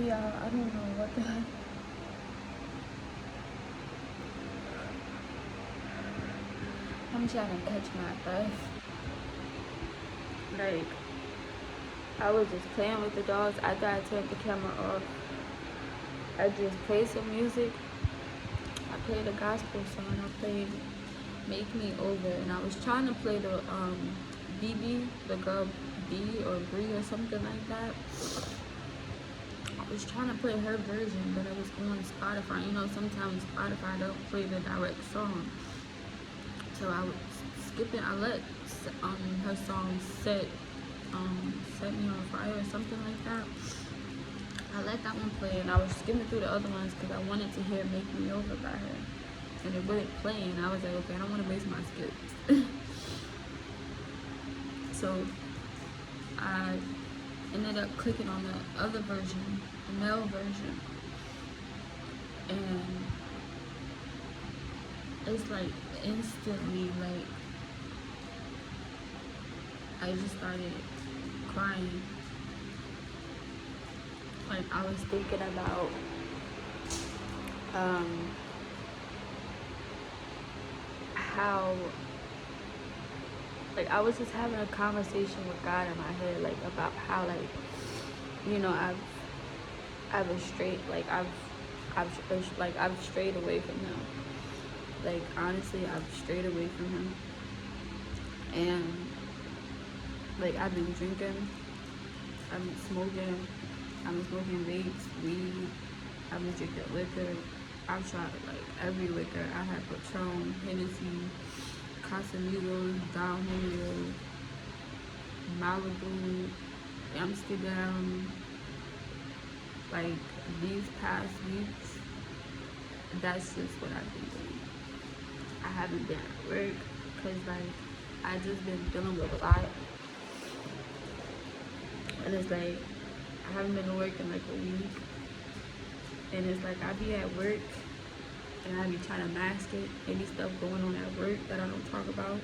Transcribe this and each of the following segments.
Yeah, I don't know what the heck. I'm trying to catch my breath. Like, I was just playing with the dogs. After I turned the camera off, I just played some music. I played a gospel song. I played Make Me Over. And I was trying to play the BB, the girl B or Bree or something like that. I was trying to play her version, but it was on Spotify. You know, sometimes Spotify don't play the direct song. So I was skipping. I let her song set me on fire or something like that. I let that one play, and I was skipping through the other ones because I wanted to hear "Make Me Over" by her, and it wasn't playing. I was like, okay, I don't want to waste my skips. So I ended up clicking on the other version, the male version, and it's like instantly, like I just started crying. Like I was thinking about how, like I was just having a conversation with God in my head, like about how, like, you know, I've strayed, I've strayed away from Him. Like honestly, I've strayed away from Him, and like I've been drinking, I've been smoking, vapes, weed, I've been drinking liquor. I've tried like every liquor. I had Patron, Hennessy, Casamigos, Don Julio, Malibu, Amsterdam. Like these past weeks, that's just what I've been doing. I haven't been at work because like I just been dealing with a lot, and it's like I haven't been to work in like a week, and it's like I be at work and I be trying to mask it. Any stuff going on at work that I don't talk about,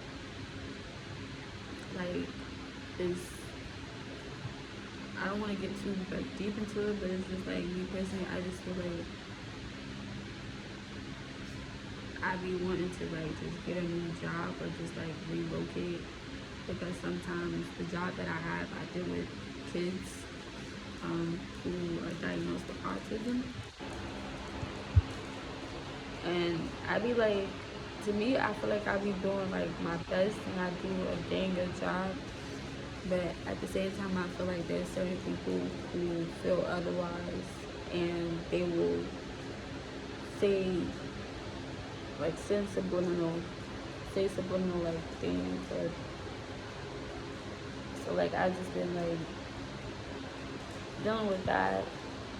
like is, I don't want to get too like deep into it, but it's just like me personally, I just feel like I be wanting to like just get a new job or just like relocate, because sometimes the job that I have, I deal with kids who are diagnosed with autism, and I be like, to me, I feel like I be doing like my best and I do a dang good job, but at the same time, I feel like there's certain people who feel otherwise, and they will say like say subliminal like things, or so like I just been like dealing with that,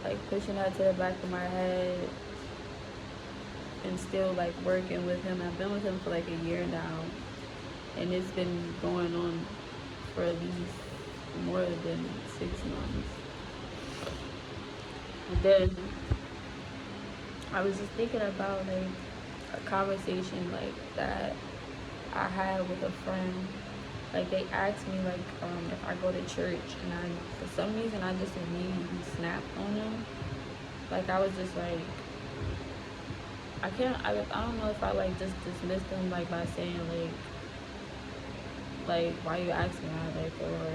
like pushing that to the back of my head, and still like working with him. I've been with him for like a year now, and it's been going on for at least more than 6 months. And then I was just thinking about like a conversation like that I had with a friend. Like they asked me like if I go to church, and I, for some reason, I just immediately snapped on them. Like I was just like, I don't know if I like just dismissed them like by saying like why you asking that, like, or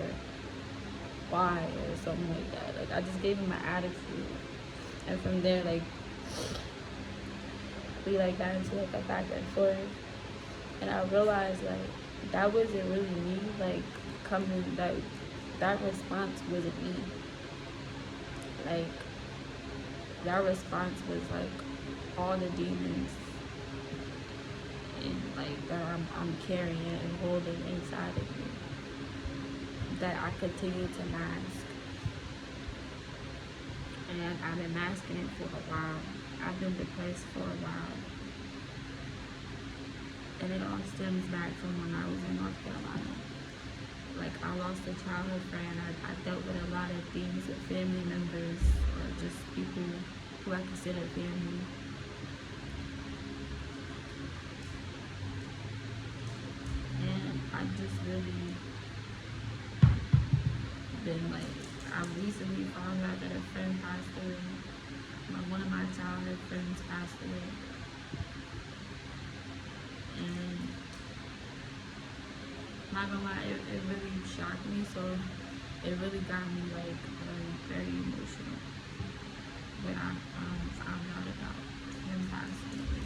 why, or something like that. Like I just gave him my attitude, and from there like we like got into like a back and forth, and I realized like that wasn't really me. Like coming that response wasn't me. Like that response was like all the demons and like that I'm carrying and holding inside of me, that I continue to mask. And I've been masking it for a while. I've been depressed for a while. And it all stems back from when I was in North Carolina. Like I lost a childhood friend. I dealt with a lot of things with family members or just people who I consider family. And I just really been like, I recently found out that a friend passed away. One of my childhood friends passed away. And not gonna lie, it really shocked me. So it really got me like very emotional when I found out about him passing away.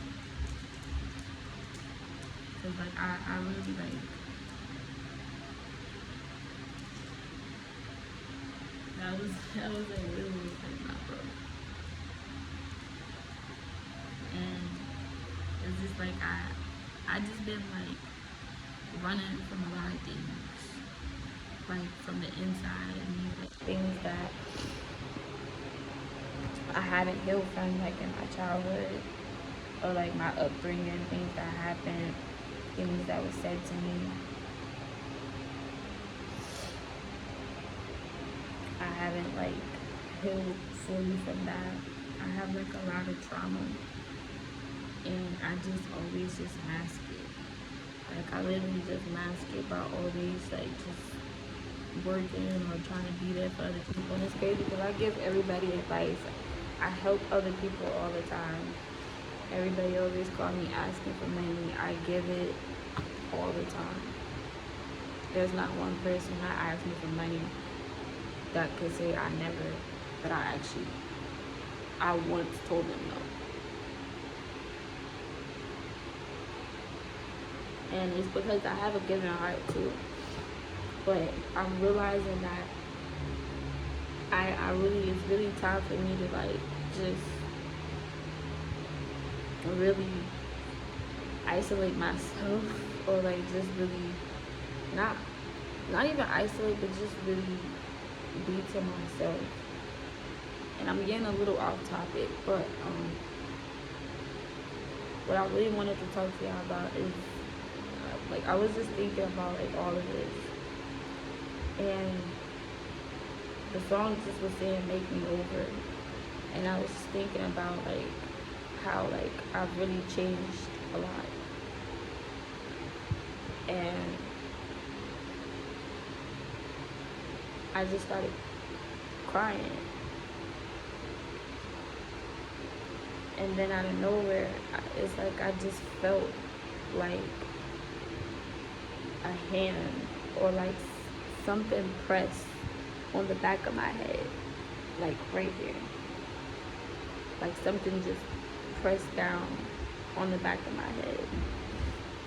Cause like I really like that was like really like my bro. And it's just like I just been like running from a lot of things, like from the inside of me, like things that I haven't healed from, like in my childhood or like my upbringing, things that happened, things that were said to me. I haven't like healed fully from that. I have like a lot of trauma, and I just always just mask it. Like I literally just mask it by always like just working or trying to be there for other people. And it's crazy because I give everybody advice. I help other people all the time. Everybody always call me asking for money. I give it all the time. There's not one person that asks me for money that could say I never, but I once told them no. And it's because I have a giving heart too. But I'm realizing that it's really time for me to like just really isolate myself, or like just really not even isolate, but just really be to myself. And I'm getting a little off topic, but what I really wanted to talk to y'all about is like I was just thinking about like all of this, and the song just was saying make me over, and I was just thinking about like how like I've really changed a lot, and I just started crying, and then out of nowhere it's like I just felt like a hand or like something pressed on the back of my head, like right here, like something just pressed down on the back of my head.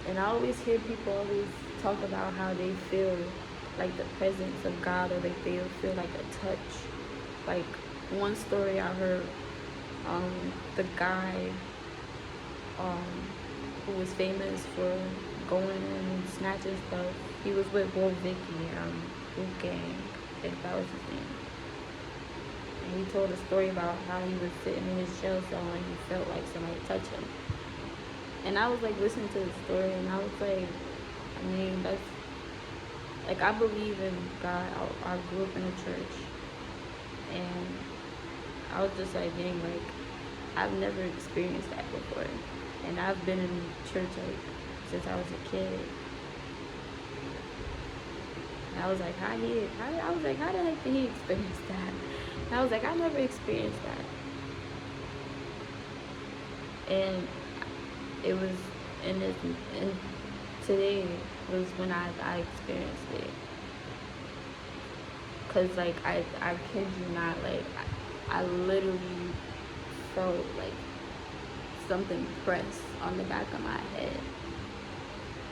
And I always hear people always talk about how they feel like the presence of God, or like they feel like a touch. Like one story I heard, the guy who was famous for going and snatching stuff, he was with Bo Vicky, Boot Gang, I think that was his name. And he told a story about how he was sitting in his jail cell and he felt like somebody touched him. And I was like listening to the story, and I was like, I mean, that's like, I believe in God. I grew up in a church, and I was just like, dang, like I've never experienced that before. And I've been in church like since I was a kid. And I was like, how the heck did he experience that? And I was like, I never experienced that. And it was and today was when I experienced it. Cause like I kid you not, like I literally felt like something pressed on the back of my head,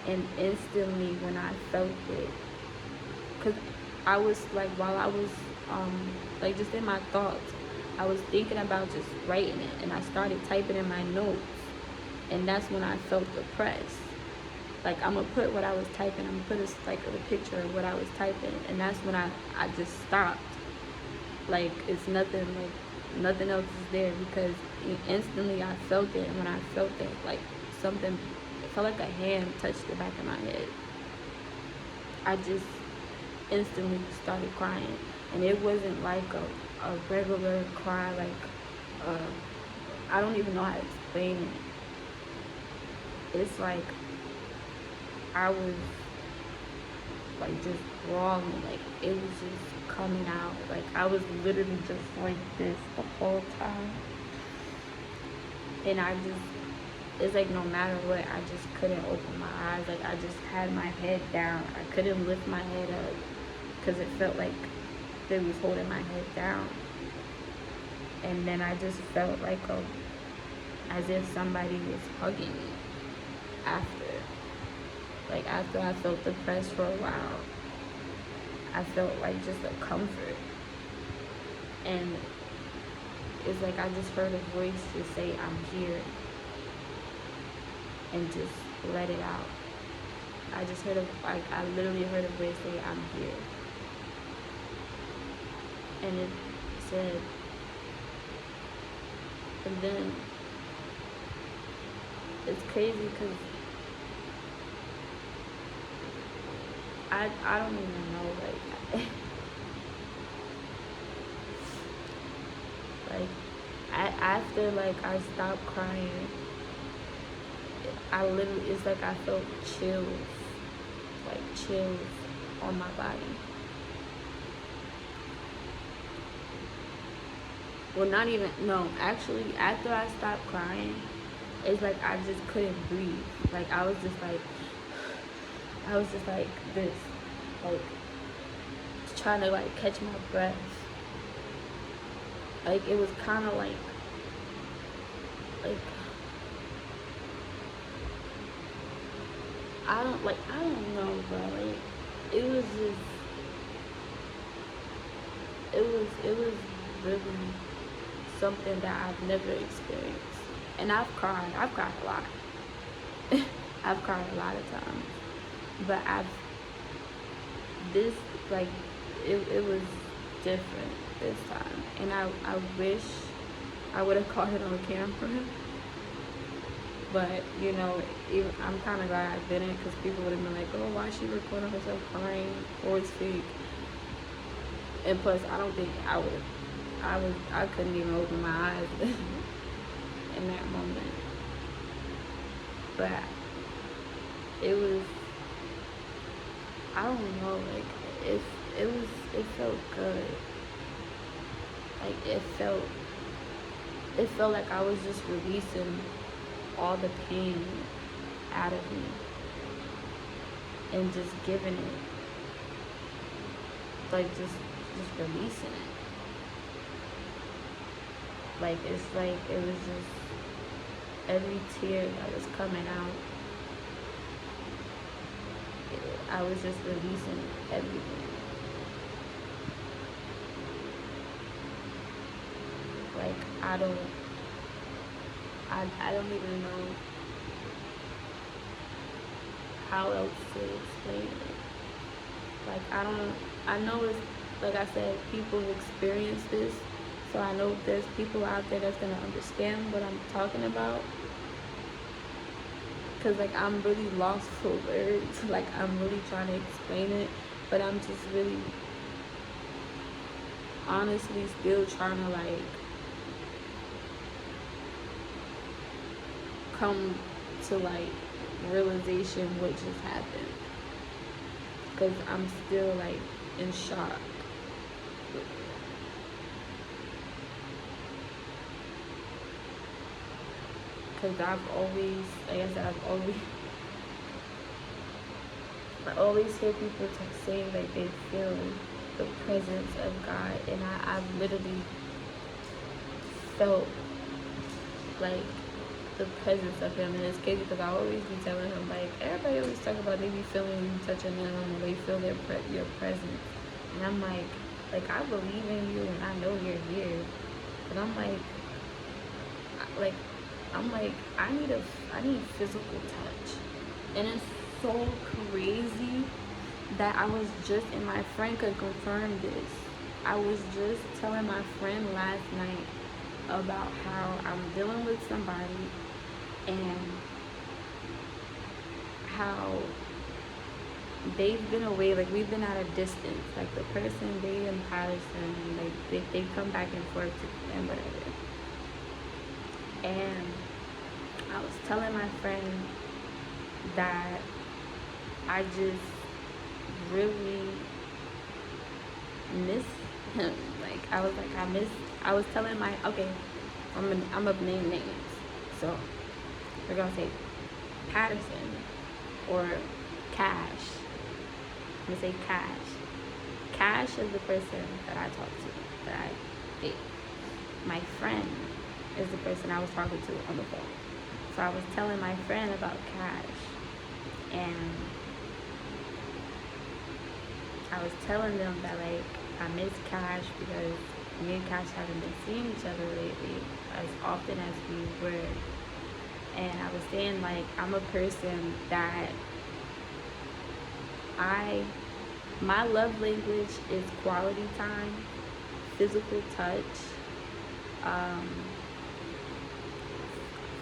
and instantly when I felt it, cause I was like, while I was like just in my thoughts, I was thinking about just writing it, and I started typing in my notes, and that's when I felt the press. Like I'm gonna put what I was typing, I'm gonna put a picture of what I was typing, and that's when I just stopped. Like it's nothing, like nothing else is there, because instantly I felt it, and when I felt it, like something, it felt like a hand touched the back of my head. I just instantly started crying, and it wasn't like a regular cry, like I don't even know how to explain it. It's like I was like just brawling, like it was just coming out. Like I was literally just like this the whole time. And it's like no matter what, I just couldn't open my eyes. Like I just had my head down. I couldn't lift my head up because it felt like they was holding my head down. And then I just felt like as if somebody was hugging me after. Like after I felt depressed for a while, I felt like just a comfort. And it's like I just heard a voice just say, I'm here. And just let it out. I literally heard a voice say, I'm here. And it said, and then it's crazy because I don't even know, like, after, like, I stopped crying, it's like I felt chills on my body. Well, actually, after I stopped crying, it's like I just couldn't breathe. Like, I was just like this, like, trying to, like, catch my breath. Like, it was kind of like, I don't know, bro. Like, it was really something that I've never experienced. And I've cried a lot. I've cried a lot of times. But it was different this time. And I wish I would have caught it on camera. But, you know, I'm kind of glad I didn't, because people would have been like, oh, why is she recording herself crying? Or it's fake. And plus, I don't think I couldn't even open my eyes in that moment. But it was, I don't know, like, it felt good. Like, it felt like I was just releasing all the pain out of me and just giving it, like, just releasing it. Like, it's like it was just every tear that was coming out, I was just releasing everything. Like, I don't even know how else to explain it. Like, I know it's, like I said, people experience this, so I know there's people out there that's gonna understand what I'm talking about. Cause, like, I'm really lost for words. Like, I'm really trying to explain it, but I'm just really, honestly, still trying to, like, come to, like, realization what just happened. Cause I'm still, like, in shock. Cause I've always, like I said, I always hear people saying like they feel the presence of God, and I've literally felt like the presence of Him. And it's crazy because I always be telling him, like, everybody always talk about they be feeling you touching them, and they feel your presence. And I'm like I believe in you, and I know you're here. But I'm like I need physical touch. And it's so crazy that I was just, and my friend could confirm this, I was just telling my friend last night about how I'm dealing with somebody and how they've been away, like, we've been at a distance, like, the person, they in Paris, and like they come back and forth and whatever. And I was telling my friend that I really miss him. Like I was like I was telling my okay, I'm gonna name names. So we're gonna say Patterson or Cash. I'm gonna say Cash. Cash is the person that I talk to, that I date. My friend is the person I was talking to on the phone. So I was telling my friend about Cash, and I was telling them that like I miss Cash because me and Cash haven't been seeing each other lately as often as we were. And I was saying like I'm a person that my love language is quality time, physical touch, um,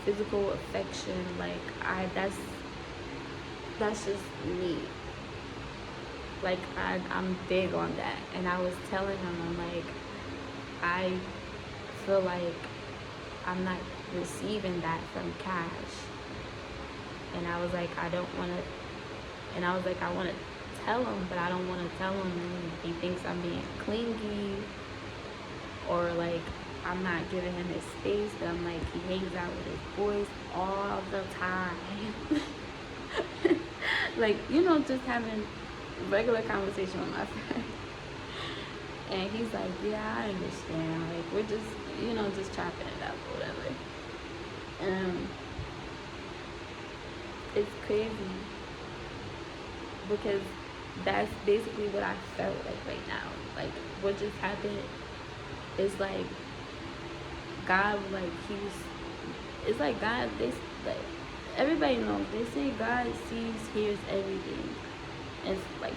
physical affection. Like that's just me. Like I'm big on that. And I was telling him, I'm like, I feel like I'm not receiving that from Cash. And I was like, I don't want to, and I was like, I want to tell him, but I don't want to tell him he thinks I'm being clingy, or like I'm not giving him his space. But I'm like, he hangs out with his boys all the time. Like, you know, just having regular conversation with my friend. And he's like, yeah, I understand. Like, we're just, you know, just chopping it up or whatever. It's crazy because that's basically what I felt like right now. Like, what just happened is like God, like it's like God, like, everybody knows, they say God sees, hears everything. And it's like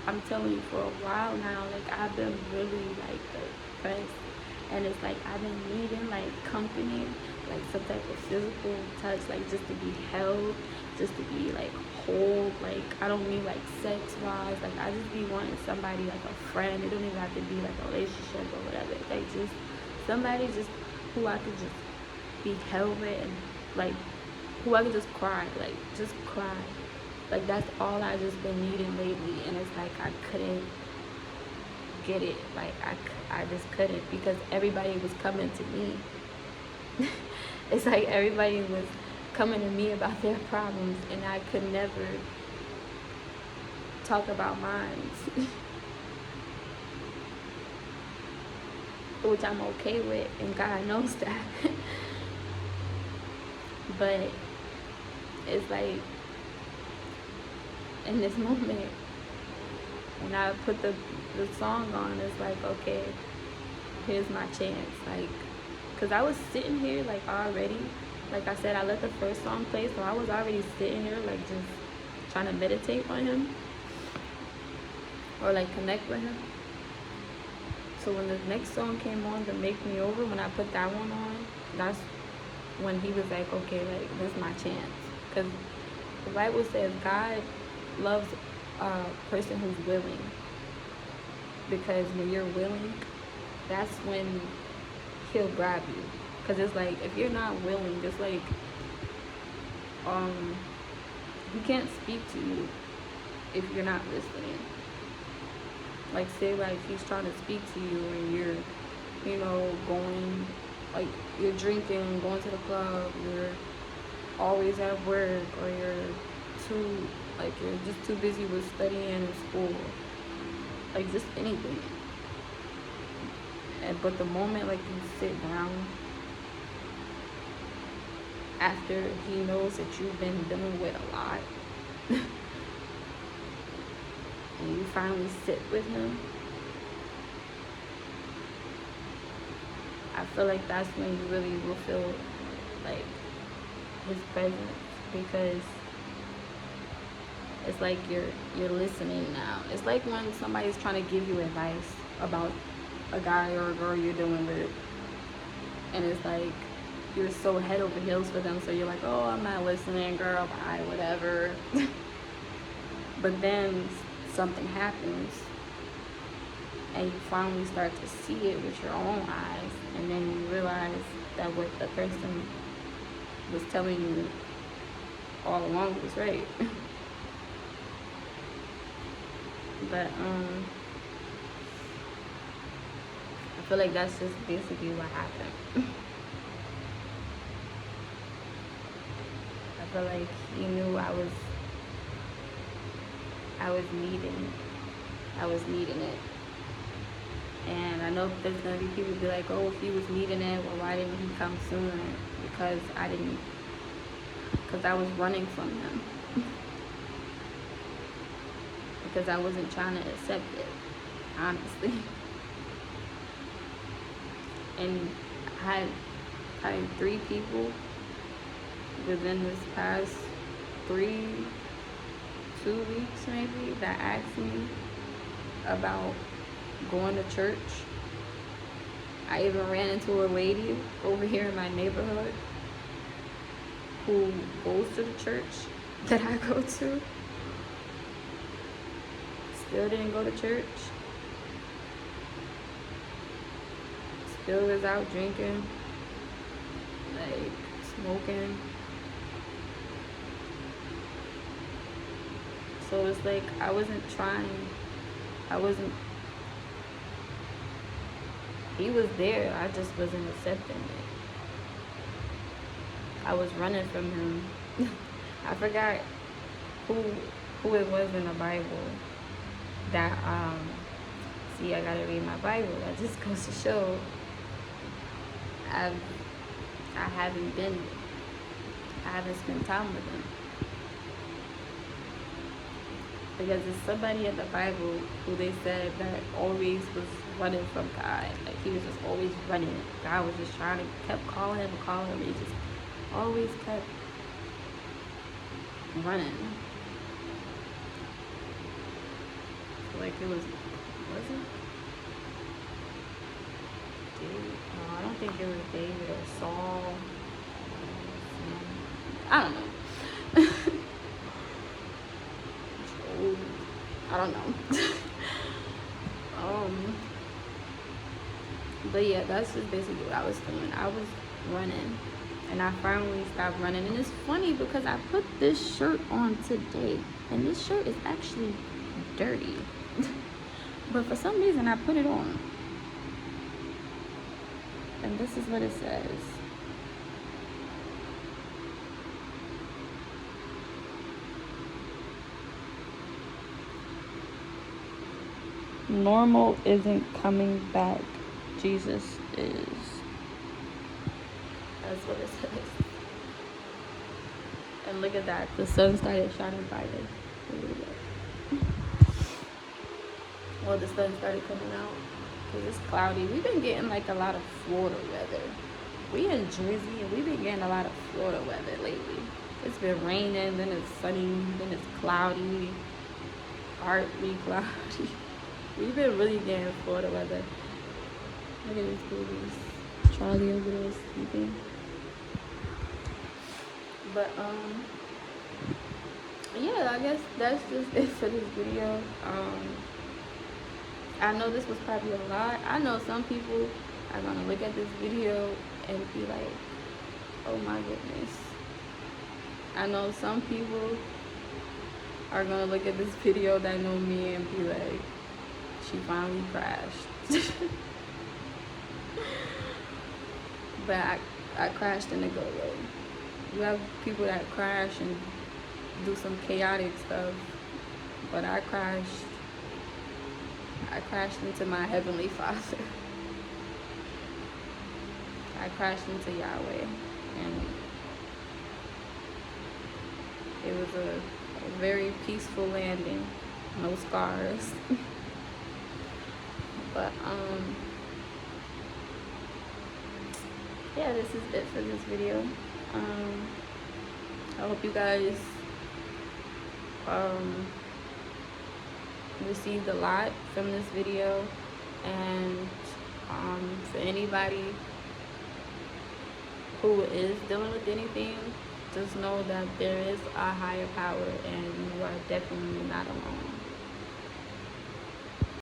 I'm telling you, for a while now, like I've been really like depressed, and it's like I've been needing like company, like some type of physical touch, like just to be held, just to be like whole. Like I don't mean like sex wise, like I just be wanting somebody, like a friend. It don't even have to be like a relationship or whatever. Like just somebody just who I could just be held with, and like who I could just cry, like just cry. Like that's all I just been needing lately. And it's like I couldn't get it. Like I just couldn't, because everybody was coming to me. It's like everybody was coming to me about their problems, and I could never talk about mine. Which I'm okay with, and God knows that. But it's like in this moment, when I put the song on, it's like, okay, here's my chance. Like, because I was sitting here like already, like I said, I let the first song play, so I was already sitting here like just trying to meditate on him, or like connect with him. So when the next song came on, to Make Me Over, when I put that one on, that's when he was like, okay, like this is my chance. Because the Bible says God loves a person who's willing, because when you're willing, that's when he'll grab you. Because it's like, if you're not willing, it's like he can't speak to you if you're not listening. Like, say like he's trying to speak to you and you're, you know, going, like you're drinking, going to the club, you're always at work, or you're just too busy with studying in school, like just anything. But the moment like you sit down after he knows that you've been dealing with a lot, and you finally sit with him, I feel like that's when you really will feel like his presence, because it's like you're listening now. It's like when somebody's trying to give you advice about a guy or a girl you're dealing with, and it's like you're so head over heels for them, so you're like, oh, I'm not listening, girl, bye, whatever. But then something happens, and you finally start to see it with your own eyes, and then you realize that what the person was telling you all along was right. But I feel like that's just basically what happened. I feel like he knew I was needing it. And I know there's gonna be people be like, oh, if he was needing it, well, why didn't he come sooner? Because I was running from him. Because I wasn't trying to accept it, honestly. And I had probably 3 people within this past 2 weeks maybe, that asked me about going to church. I even ran into a lady over here in my neighborhood who goes to the church that I go to. Still didn't go to church. Still is out drinking, like smoking. So it's like I wasn't trying. He was there, I just wasn't accepting it. I was running from him. I forgot who it was in the Bible that see, I gotta read my Bible. That just goes to show I haven't spent time with him. Because there's somebody in the Bible who they said that always was running from God. Like he was just always running. God was just kept calling him, and he just always kept running. Like it was it David? No, I don't think it was David or Saul. I don't know. I don't know. But yeah, that's just basically what I was doing. I was running, and I finally stopped running. And it's funny because I put this shirt on today, and this shirt is actually dirty. But for some reason, I put it on. And this is what it says. Normal isn't coming back. Jesus is. That's what it says. And look at that. The sun started shining brighter. Well, the sun started coming out because it's cloudy. We've been getting like a lot of Florida weather. We in Jersey and we've been getting a lot of Florida weather lately. It's been raining, then it's sunny, then it's cloudy, partly cloudy. We've been really getting Florida weather. Look at these babies. Charlie over there sleeping. But yeah, I guess that's just it for this video. I know this was probably a lot. I know some people are gonna look at this video and be like, oh my goodness. I know some people are gonna look at this video that know me and be like, she finally crashed. But I crashed in a good way. You have people that crash and do some chaotic stuff, but I crashed into my Heavenly Father. I crashed into Yahweh, and it was a very peaceful landing, no scars. But yeah, this is it for this video. I hope you guys received a lot from this video, and for anybody who is dealing with anything, just know that there is a higher power and you are definitely not alone.